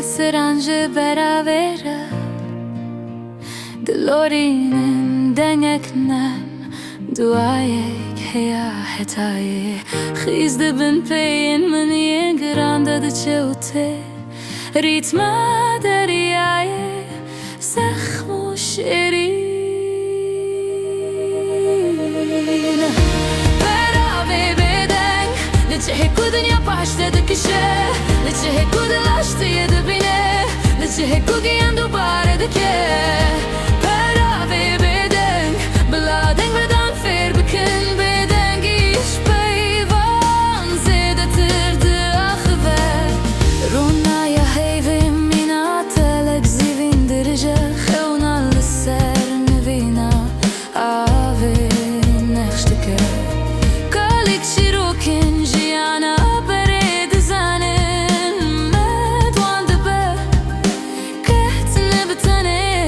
Sranjı beravere Dilorinin dengeknen Duayek heya hetaye Xizde bin peyin min yengranda de çevte Ritma deriyaye Sehmuş erin Berave Bêdeng Liçehek u dünya başladı kişe Liçehek u dilaştı yedi bine Liçehek u giyen dubare dike Berave Bêdeng Beladeng bedan fer bikin Bêdeng iş peyvan zedetirdi ahve Runaya heyvim mina telek zivindirce Xevnalı ser nevina ave nextike Kalik şirokin jiyana bere dizanin Medwan dibe kehtine bitane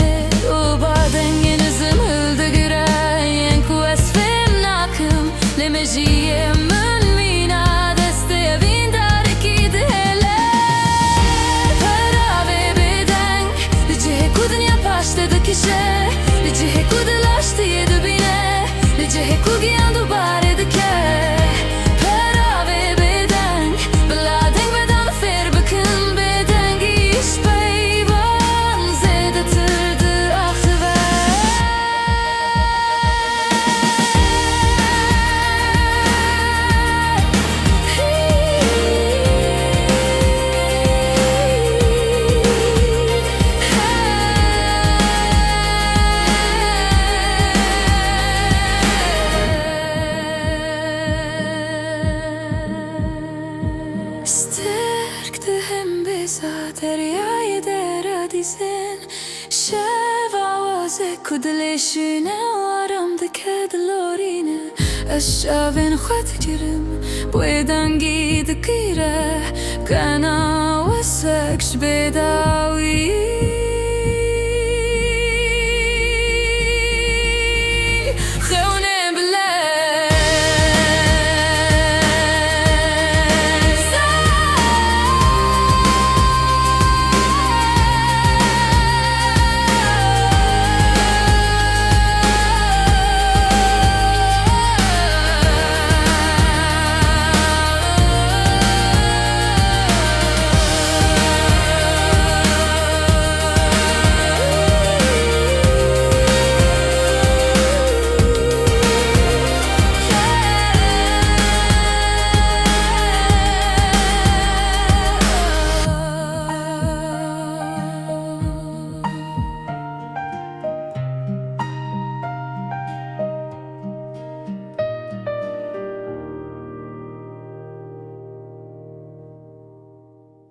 O badengin izim hilde gire Yenku esfim nakim lemejiye min mina Deste vindariki dihele Berave Bêdeng Licehek u dünya başladı kişe Licehek u dilaştı yedi bine Licehek u giyen dubare dike Berave Bêdeng Beladeng bedan fer bikin Bêdeng iş peyvan zedetirdi ahve Stärkte hem besat deryayı deradisen Şeva vaze kudleşine Aramda kedlorine Eşavin xat girim Bêdengî dikire Kana ve sekş bedawi